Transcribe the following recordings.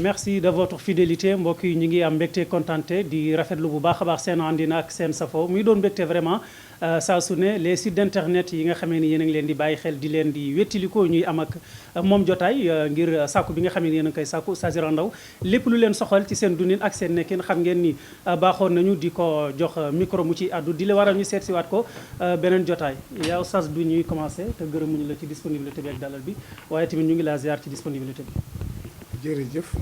merci de votre fidélité mbokk yi ñu ngi am mbégte contenté di rafetlu bu baax a baax seen àndina ak seen safo muy doon mbégte vraiment saa su ne les sites d'internet yi nga xamee ni yéen a ngi leen di bàyyi xel di leen di wettiliko ñuy am ak moom jotaay ngir sàkku bi nga xamee ni yéen a ngi koy sàkku Oustaz Iran Ndao lépp lu leen soxal ci seen dundin ak seen nekkin xam ngeen ni baaxoon nañu di ko jox micro mu ci addu di la waral ñu seet si waat ko beneen jotaay yaa Oustaz du ñuy commencé te gërëmuñu la ci disponibilité bi ak dalal bi waaye tamit ñu ngi la ziar ci disponibilité bi. jërëjëf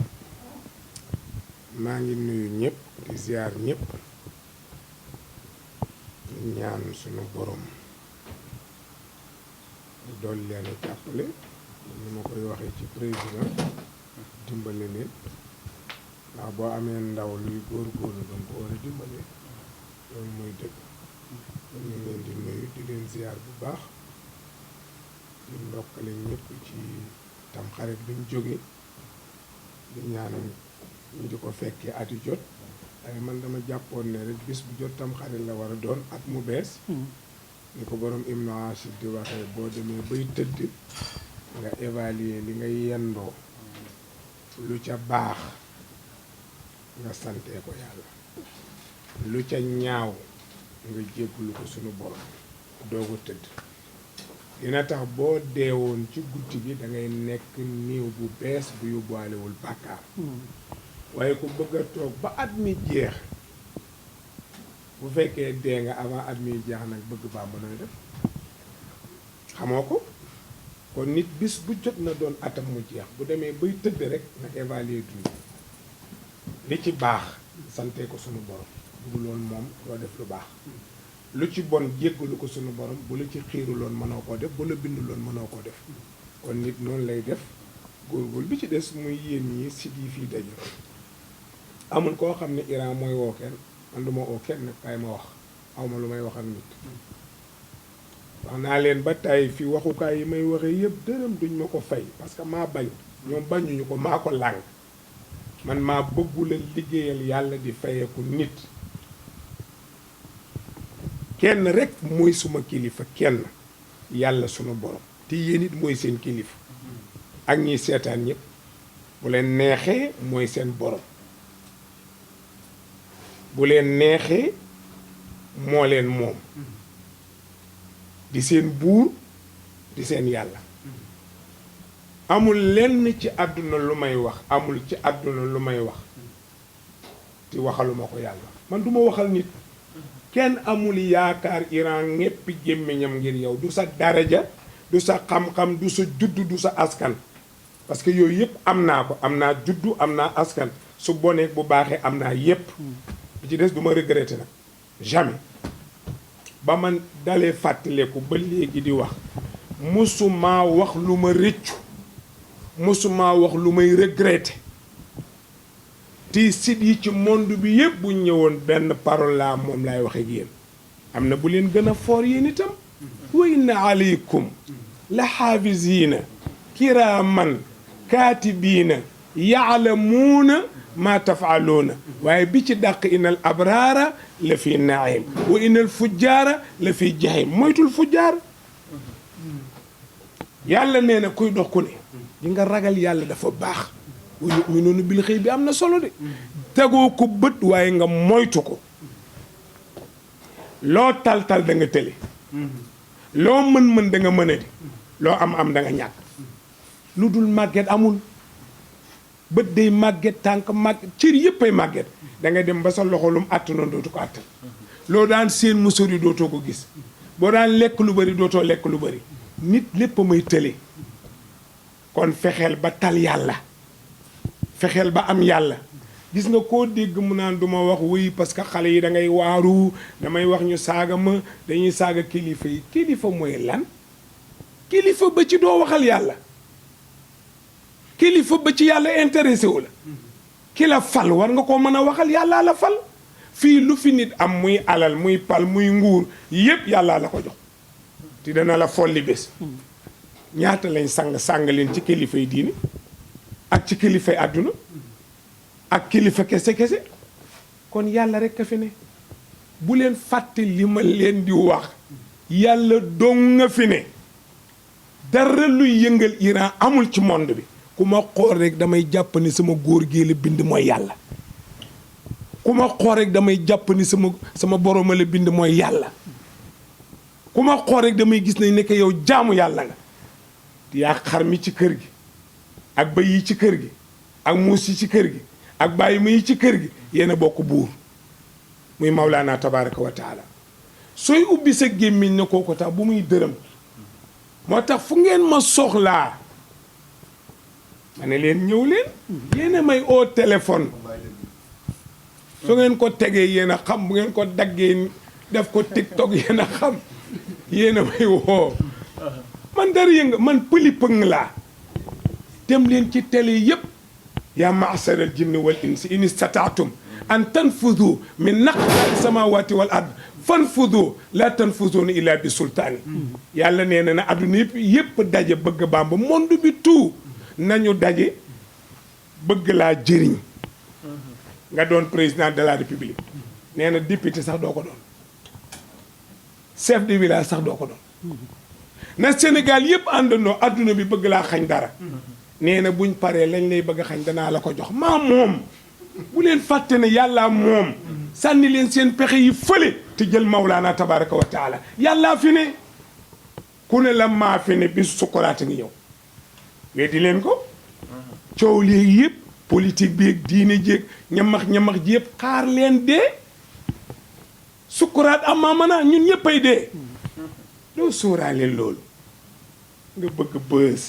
maa ngi nuyu ñëpp di ziar ñëpp ñaan sunu borom dool leen a jàppale ni ma koy waxee ci président dimbale leen ndax boo amee ndaw luy góorgóorlu doon ko war a dimbale loolu mooy dëgg ñu ngi leen di nuyu di leen ziar bu baax di ndokkale ñëpp ci tamxarit bi ñu jóge di ñaanal ñu di ko fekkee at yu jot waaye man dama jàppoon ne rek bis bu jot tam xarit la war a doon at mu bees ni ko borom Ibnu Ashir di waxee boo demee bay tëdd nga évaluer li nga yendoo lu ca baax nga santee ko yàlla lu ca ñaaw nga jéggulu ko sunu borom doogu tëdd dina tax boo deewoon ci guddi gi da ngay nekk niiw bu bees bu yóbbuwaalewul bàkkaar waaye ku bëgg a toog ba at mi jeex bu fekkee dee nga avant at mi jeex nag bëgg baa mënoy def xamoo ko kon nit bis bu jot na doon atam mu jeex bu demee bay tëdd rek nag évaluer dund li ci baax sante ko sunu borom bu loolu moom doo def lu baax lu ci bon jéggalu ko sunu borom bu la ci xiiruloon mënoo koo def bu la binduloon mënoo koo def kon nit noonu lay def góorgóor bi ci des muy yéen ñi sit yi fii daje amul koo xam ne Iran mooy woo kenn man du ma woo kenn nag kaay ma wax awma lu may wax ak nit wax naa leen ba tey fi waxukaay yi may waxee yëpp dërëm duñ ma ko fay parce que maa bañ ñoom bañuñu ko maa ko làng man maa bëggula liggéeyal yàlla di fayeeku nit kenn rek mooy suma kilifa kenn yàlla sunu borom te yéen it mooy seen kilifa ak ñiy seetaan ñëpp bu leen neexee mooy seen borom bu leen neexee moo leen moom di seen buur di seen yàlla amul lenn ci àdduna lu may wax amul ci àdduna lu may wax te waxaluma ko yàlla man duma waxal nit kenn amul yaakaar Iran ñéppi gémmiñam ngir yow du sa daraja du sa xam-xam du sa juddu du sa askan parce que yooyu yëpp am naa ko am naa juddu am naa askan su bonee bu baaxee am naa yëpp bi ci des du ma regretter nag jamais ba man dalee fàttaleku ba léegi di wax musuma wax lu ma rëccu musuma wax lu may regretter ti sit yi ci monde bi yëpp bu ñëwoon benn parole laa moom laay waxe ak yéen am na bu leen gën a foor yéen itam wa inna aleykum la xaafisiina kiraaman kaatibiina yaalamuuna maa tafaaluuna waaye bi ci dàq inal abraara la fi naim wa inal fujjaara la fi jahim moytul fujjaar yàlla nee na kuy dox ku ne di nga ragal yàlla dafa baax wa yuminuuna bil xëy bi am na solo de tegoo ko bët waaye nga moytu ko loo tal-tal da nga tële loo mën-mën da nga mën a di loo am da nga ñàkk lu dul màgget amul bët day màgget tànk màgget cër yëpp ay màgget da nga dem ba sa loxo lum àttanoon dootu ko àttan loo daan seen mu sori dootoo ko gis boo daan lekk lu bari dootoo lekk lu bari nit lépp may tële kon fexeel ba tal yàlla fexeel ba am yàlla gis nga koo dégg mu naan duma wax wuy parce que xale yi da ngay waaru damay wax ñu saaga ma dañuy saaga kilifa yi kilifa mooy lan kilifa ba ci doo waxal yàlla kilifa ba ci yàlla intéressé wu la ki la fal war nga ko mën a waxal yàllaa la fal fii lu fi nit am muy alal muy pal muy nguur yépp yàllaa la ko jox te dana la folli bés ñaata lañ sàng leen ci kilifa yi diini ak ci kilifa yi àdduna ak kilifa kese kon yàlla rek a fi ne bu leen fàtte li ma leen di wax yàlla dong nga fi ne dara luy yëngal Iran amul ci monde bi ku ma xool rek damay jàpp ni sama góor gee la bind mooy yàlla ku ma xool rek damay jàpp ni sama borom la bind mooy yàlla ku ma xool rek damay gis ne nekk yow jaamu yàlla nga yaa xar mi ci kër gi ak bëy yi ci kër gi ak muus yi ci kër gi ak bàyyi ma yi ci kër gi yéen a bokk buur muy Mawlaana tabaraka wa taala sooy ubbi sa gémmiñ ne kooko tax bu muy dërëm moo tax fu ngeen ma soxlaa ma ne leen ñëw leen yéen a may oo téléphone su ngeen ko tegee yéen a xam bu ngeen ko daggee def ko TikTok yéen a xam yéen a may woo man dara yënga man pëli pëng laa dem leen ci télé yépp yaa ma'shara al jinni wal insi in istata'tum an tanfudu min naqtaari samawati wal ard fanfudu la tanfuduna illa bi sultaani yàlla nee na adduna yëpp daje bëgg Bàmba monde bi tout nañu daje bëgg laa jëriñ nga doon président de la république nee na député sax doo ko doon chef de village sax doo ko doon na Sénégal yëpp àndandoo adduna bi bëgg laa xañ dara nee na buñ paree lañ lay bëgg a xañ danaa la ko jox maa moom bu leen fàtte ne yàllaa moom sànni leen seen pexe yi fële te jël Mawlaana tabaraka wa taala yàllaa fi ne ku ne la maa fi ne bis sukuraat ngi ñëw weddi leen ko coow léegi yëpp politique bi ak diine jéeg ñamax ji yëpp xaar leen dee sukuraat amaa mana ñun ñëppay dee doo sóoraale loolu nga bëgg bës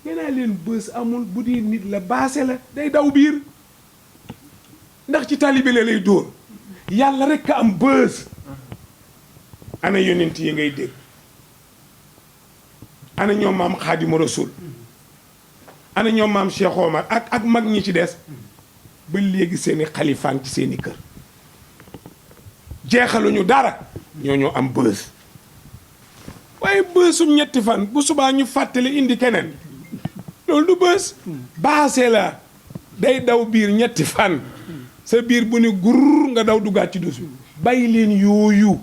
nee naa leen bës amul bu dee nit la baase la day daw biir ndax ci taalibe la lay dóor yàlla rek a am bës ana yonent yi ngay dégg ana ñoom maam Xaadimu Rasuul ana ñoom maam Cheikh Omar ak mag ñi ci des ba léegi seeni xalifaan ci seeni kër jeexaluñu dara ñoo am bës waaye bësum ñetti fan bu subaa ñu fàttali indi keneen loolu du bës baase la day daw biir ñetti fan sa biir bu ne gur nga daw duggaat ci dus bi bàyyi leen yooyu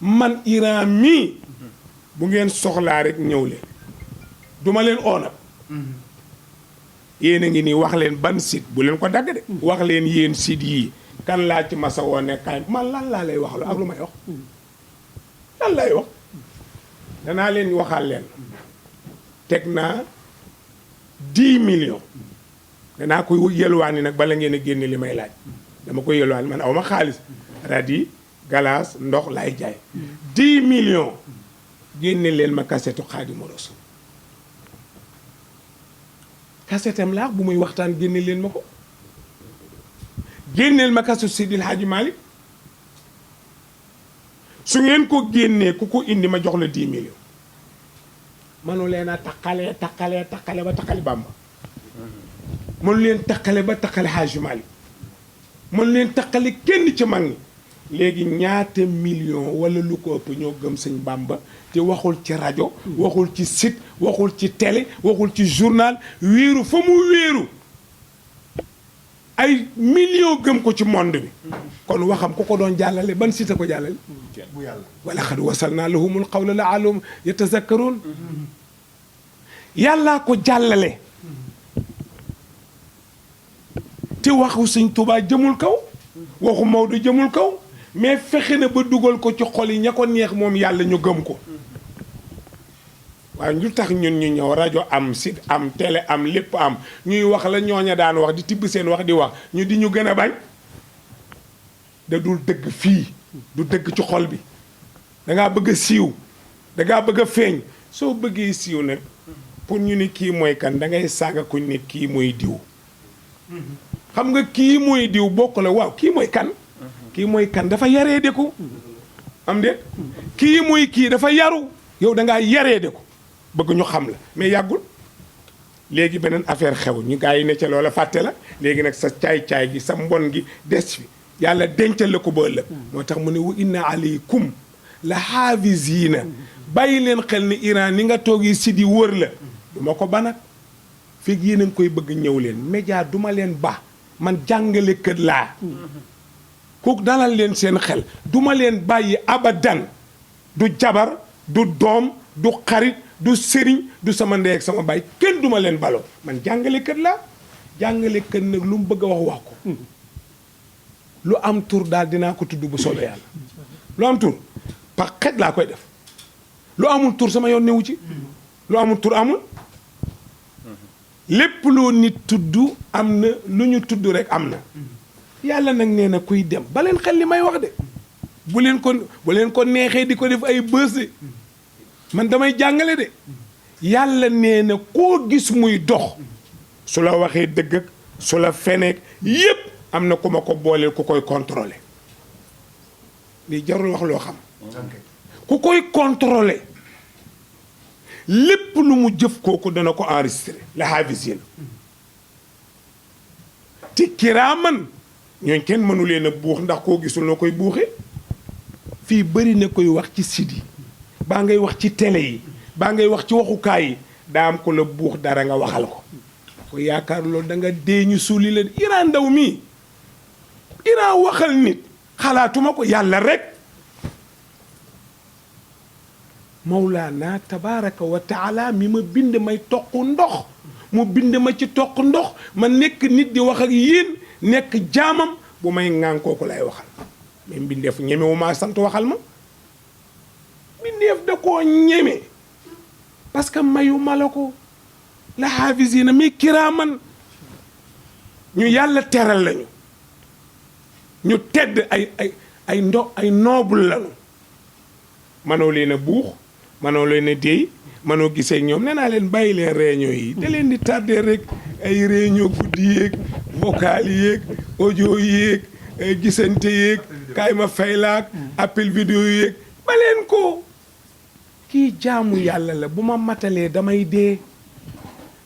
man Iran mii bu ngeen soxlaa rek ñëw leen duma leen oonab yéen a ngi nii wax leen ban site bu leen ko dagg de wax leen yéen site yii kan laa ci masa woo ne kaay man lan laa lay wax lu ak lu may wax lan lay wax danaa leen waxal leen teg naa 10 millions danaa ko yelwaani nag bala ngeen a génne li may laaj dama ko yelwaani man aw ma xaalis radi galaas ndox laay jaay 10 millions génne leen ma kasetu Xaadimu Rasuul kasetam laax bu muy waxtaan génne leen ma ko génneel ma kasetu Seydil Hadji Malick su ngeen ko génnee ku ko indi ma jox la 10 millions manu leen a taqale ba taqale Bàmba mënu leen taqale ba taqale Hadji Malick mënu leen taqale kenn ci mag ñi léegi ñaata million wala lu ko ëpp ñoo gëm sëñ Bàmba te waxul ci rajo waxul ci site waxul ci télé waxul ci journal wéeru fa mu wéeru ay million gëm ko ci monde bi kon waxam ku ko doon jàllale ban site ko jàllale bu yàlla wala xad wasalnaa lahumul qawla la'allahum yatazakkaruun yàllaa ko jàllale te waxu sëñ Tuubaa jëmul kaw waxu Maodo jëmul kaw mais fexe na ba dugal ko ci xol yi ña ko neex moom yàlla ñu gëm ko waaye ñu tax ñun ñu ñëw rajo am site am télé am lépp am ñuy wax la ñooña daan wax di tibb seen wax di wax ñu di ñu gën a bañ da dul dëgg fii du dëgg ci xol bi dangaa bëgg a siiw dangaa bëgg a feeñ soo bëggee siiw nag pour ñu ni kii mooy kan da ngay saaga kuñ ne kii mooy diw xam nga kii mooy diw bokk la waaw kii mooy kan kii mooy kan dafa yaree de ko am de kii mooy kii dafa yaru yow da ngaa yaree de ko bëgg ñu xam la mais yàggul léegi beneen affaire xew ñu gars yi ne ca loola fàtte la léegi nag sa caay-caay gi sa mbon gi des fi yàlla dencal la ko ba ëllëg moo tax mu ne wa inna aleykum la haafisiina bàyyi leen xel ni Iran ni nga toog yi si di wër la du ma ko banat fekk yéen a ngi koy bëgg ñëw leen média duma leen ba man jàngale kër laa kooku dalal leen seen xel duma leen bàyyi abadan du jabar du doom du xarit du sëriñ du sama ndey ak sama baay kenn duma leen baloo man jàngalekat laa jàngalekat nag lu mu bëgg a wax ko lu am tur daal dinaa ko tudd bu soobee yàlla lu am tur par xet laa koy def lu amul tur sama yoon newu ci lu amul tur amul lépp loo nit tudd am na lu ñu tudd rek am na yàlla nag nee na kuy dem ba leen xel li may wax de bu leen ko neexee di ko def ay bës de man damay jàngale de yàlla nee na koo gis muy dox su la waxee dëgg ak su la feneek yépp am na ku ma ko booleel ku koy contrôler lii jarul wax loo xam ku koy contrôler lépp lu mu jëf kooku dana ko enregistré la haafisiin te kiraaman ñooñ kenn mënu leen a buux ndax koo gisul noo koy buuxee fii bëri na koy wax ci site yi baa ngay wax ci télé yi baa ngay wax ci waxukaay yi daa am ko la buux dara nga waxal ko yaakaar loolu da nga dee ñu suuli leen Iran ndaw mii Iran waxal nit xalaatuma ko yàlla rek Mawlaana tabaaraka wa taala mi ma bind may toq ndox mu bind ma ci toq ndox ma nekk nit di wax ak yéen nekk jaamam bu may ŋaan kooku lay waxal mais mbindeef ñemewu maa sant waxal ma mbindeef da koo ñeme parce que mayu ma la ko la haafisiina mi kiraaman ñu yàlla teral lañu ñu tedd ay noble lañu manoo leen a buux manoo leen a déy manoo gisee ñoom nee naa leen bàyyi leen réunion yi da leen di tardé rek ay réunion guddi yéeg vocal yéeg audio yéeg gisante yéeg kaay ma faylaak appel vidéo yéeg ba leen ko kii jaamu yàlla la bu ma matalee damay dee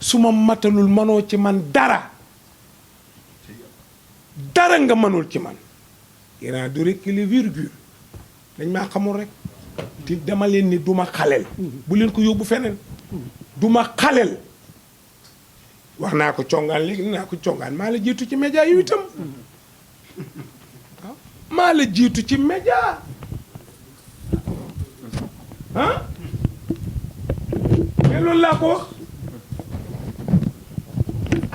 su ma matalul manoo ci man dara nga manul ci man Iran du rekk les virgule dañ maa xamul rek te dama leen ni duma xaleel bu leen ko yóbbu feneen duma xaleel wax naa ko congaan léegi naa ko congaan maa la jiitu ci média yu itam waaw maa la jiitu ci média ah mais loolu laa ko wax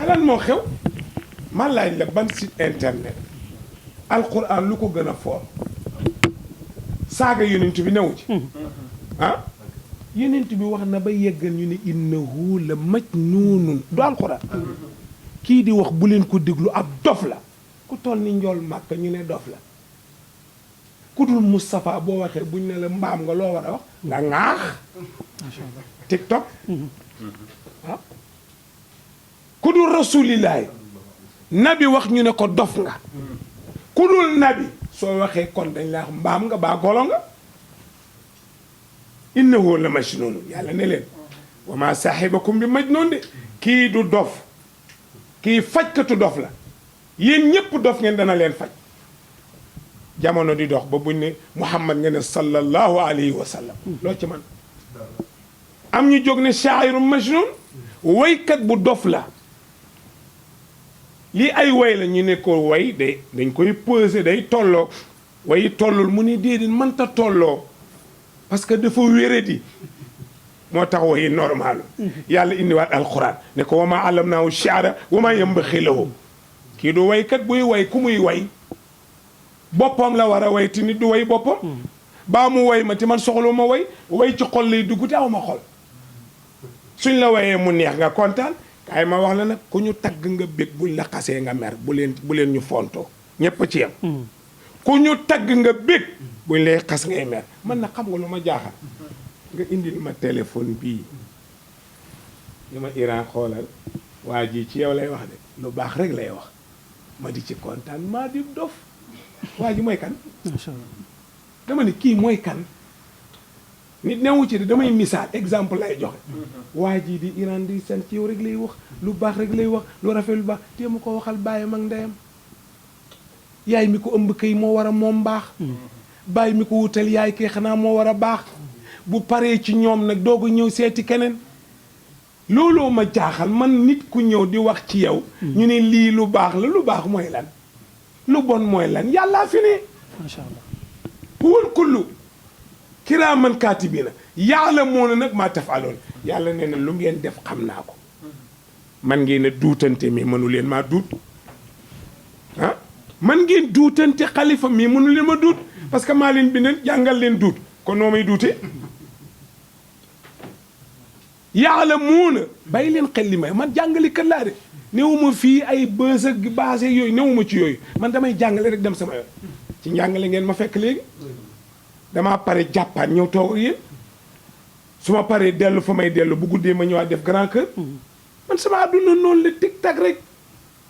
alan moo xew man laaj la ban site internet alquran lu ko gën a foor saaga yonent bi newu ci ah yonent bi wax na ba yeggal ñu ne innahu la majnuunun du alquran kii di wax bu leen ko déglu ab dof la ku toll ni njool màkk ñu ne dof la ku dul Moustapha boo waxee buñ ne la mbaam nga loo war a wax nga ŋaax TikTok ah ku dul rasulillahi nabi wax ñu ne ko dof nga ku dul nabi soo waxee kon dañ la wax mbaam nga baa golo nga innahu la majnun yàlla ne leen wa ma saahibakum bi majnun de kii du dof kii fajkatu dof la yéen ñëpp dof ngeen dana leen faj jamono di dox ba buñ ne Muhammad nga ne sallallahu alayhi wa sallam loo ci man am ñu jóg ne shaa'iru majnun waykat bu dof la lii ay way la ñu ne ko way day dañ koy peser day tolloo way tollul mu ne déedéet mënta tolloo parce que dafa wéradi moo tax way normal yàlla indiwaat alquran ne ko wa ma allamnaahu shi'ra wa ma yanbaghi lahu kii du waykat buy way ku muy way boppam la war a way te nit du way boppam baa mu way ma te man soxla ma way ci xol lay dugg te aw ma xol suñ la wayee mu neex nga kontaan kaay ma wax la nag ku ñu tagg nga bég buñ la xasee nga mer bu leen ñu fontoo ñépp ci yam ku ñu tagg nga bég buñ lay xas ngay mer man na xam nga lu ma jaaxal nga indil ma téléphone bii li ma Iran xoolal waa ji ci yow lay wax de lu baax rek lay wax ma di ci kontaan maa di dof waa ji mooy kan dama ne kii mooy kan nit newu ci de damay misaal exemple lay joxe waa ji di Iran di seen ci yow rek lay wax lu baax rek lay wax lu rafet lu baax te mu ko waxal bàyyam ak ndeyam yaay mi ko ëmb kay moo war a moom baax bàyyi mi ko wutal yaay kay xanaa moo war a baax bu paree ci ñoom nag doog a ñëw seeti keneen looloo ma jaaxal man nit ku ñëw di wax ci yow ñu ne lii lu baax la lu baax mooy lan lu bon mooy lan yàllaa fi ne macha allah huwal kullu kiraaman kaatibiina ya'lamuuna nag maa taf'aluun yàlla nee na lu ngeen def xam naa ko man ngeen a duutante mais mënu leen maa duut ah man ngeen duutante xalifa mais mënu leen ma duut parce que maa leen bindal jàngal leen duut kon noo may duute yàlla muuna bàyyi leen xel li may man jàngale kat laa de newuma fii ay bës ak baase yooyu newuma ci yooyu man damay jàngale rek dem sama yoon ci njàngale ngeen ma fekk léegi damaa pare jàppaat ñëw toog ak yéen su ma paree dellu fa may dellu bu guddee ma ñëwaat def grand cœur man sama àdduna noonu la tic tac rek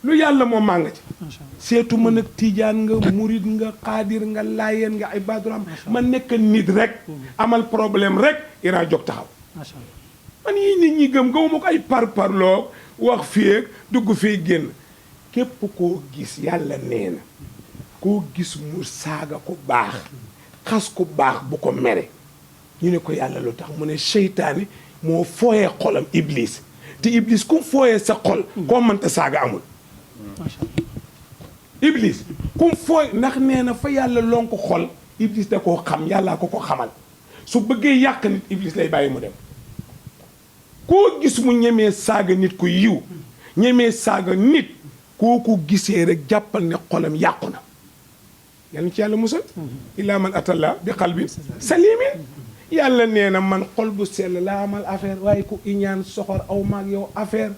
lu yàlla moom maa nga ci seetu ma nag tiijaan nga murid nga xaadir nga laayeen nga ay baduram man nekk nit rek amal problème rek Iran jóg taxaw man yii nit ñi gëmuma ko ay parloo wax fii ak dugg fii génn képp koo gis yàlla nee na koo gis mu saaga ku baax xas ku baax bu ko mere ñu ne ko yàlla lu tax mu ne seytaane moo fooyee xolam iblis te iblis ku fooyee sa xol koo mënta saaga amul iblis ku fooy ndax nee na fa yàlla lonk xol iblis da koo xam yàllaa ko xamal su bëggee yàq nit iblis lay bàyyi mu dem koo gis mu ñemee saaga nit ku yiw ñemee saaga nit kooku gisee rek jàppal ne xolam yàqu na yàlla ci yàlla musal illaa man atalla bi qalbin salimin yàlla nee na man xol bu sell laa amal affaire waaye ku iñaan soxor aw maag yow affaire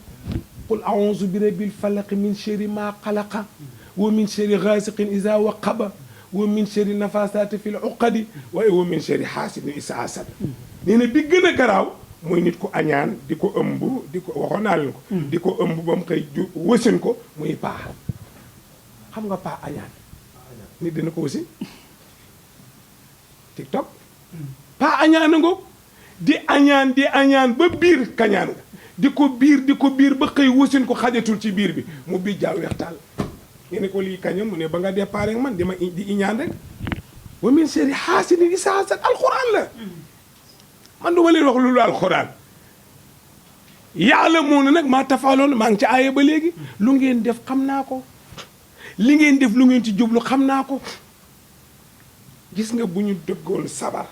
qul a'uuzu bi rabbil falaq min sharri maa xalaqa wa min sharri gaasiqin izaa waqaba wa min sharri nafasaati fil uqadi waaye wa min sharri haasidin izaa hasad nee na bi gën a garaaw mooy nit ku añaan di ko ëmb di ko waxoon naa leen ko di ko ëmb ba mu koy wësin ko muy paa xam nga paa añaan nit dina ko wësin TikTok paa añaan nga di añaan ba biir kañaan nga di ko biir ba xëy wësin ko xajatul ci biir bi mu bi jaaw weextaal ngeen ne ko lii kañam mu ne ba nga déparé man di iñaan rek wa min sharri haasidin izaa hasad alxuraan la man du ma leen wax loolu alxuraan yàlla moo ne nag maa tafaaloon maa ngi ci aaya ba léegi lu ngeen def xam naa ko li ngeen def lu ngeen ci jublu xam naa ko gis nga bu ñu dëggoon sabar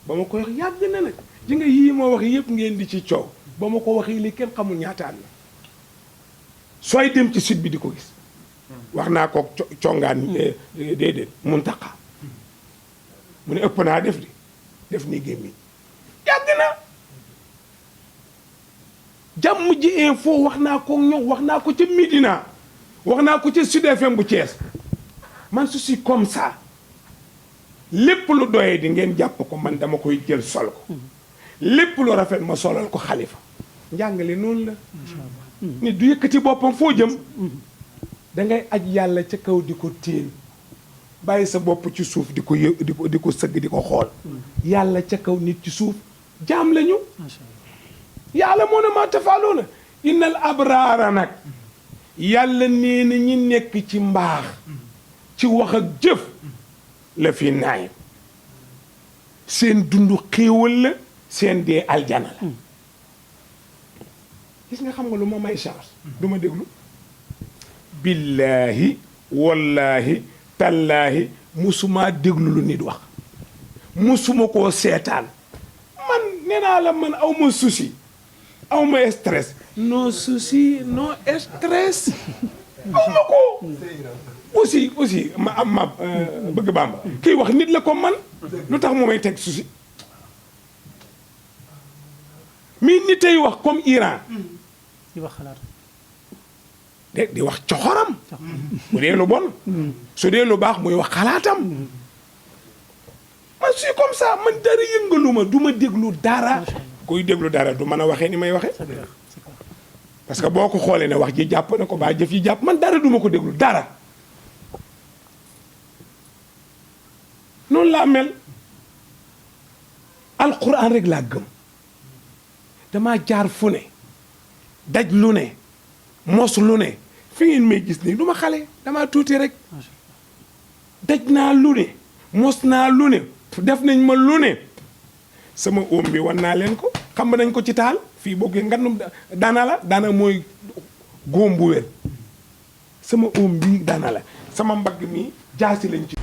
ba ma koy wax yàgg na nag ji nga yii ma wax yëpp ngeen di ci coow ba ma ko waxee li kenn xamul ñaataan la sooy dem ci sud bi di ko gis wax naa ko congaan déedéet Muntaqa mu ne ëpp naa def ni gémmiñ yàgg na jàmm ji info wax naa ko ñoom wax naa ko ca Médina wax naa ko ca Sud FM bu Thiès man je suis comme ça lépp lu doyee di ngeen jàpp ko man dama koy jël sol ko lépp lu rafet ma solal ko xalifa njàngale noonu la nit du yëkkati boppam foo jëm da ngay aj yàlla ca kaw di ko téen bàyyi sa bopp ci suuf di ko sëgg di ko xool yàlla ca kaw nit ci suuf jaam lañu yàlla moo ne maa tafaaloona innal abraara nag yàlla nee na ñi nekk ci mbaax ci wax ak jëf la fi naayam seen dundu xéewal la seen dee aljana la gis nga xam nga lu ma may chance du ma déglu billaahi wallaahi tallaahi musuma déglu lu nit wax musuma koo seetaan man nee naa la man aw ma souci aw ma stress non souci non stress aw ma ko aussi ma am ma bëgg Bàmba kii wax nit la comme man lu tax mu may teg souci mais nit tey wax comme Iran di wax xalaat di wax coxoram bu dee lu bon su dee lu baax muy wax xalaatam man suis comme ça man dara yëngaluma du ma déglu dara kuy déglu dara du mën a waxee ni may waxee parce que boo ko xoolee ne wax ji jàpp na ko baa jëf yi jàpp man dara duma ko déglu dara noonu laa mel alquran rek laa gëm damaa jaar fu ne daj lu ne mos lu ne fi ngeen may gis nii du ma xale damaa tuuti rek daj naa lu ne mos naa lu ne def nañ ma lu ne sama oom bi wan naa leen ko xam nañ ko ci taal fii boo gisee ngandum daana mooy góom bu wér sama oom bi daana la sama mbagg mi jaasi lañ ci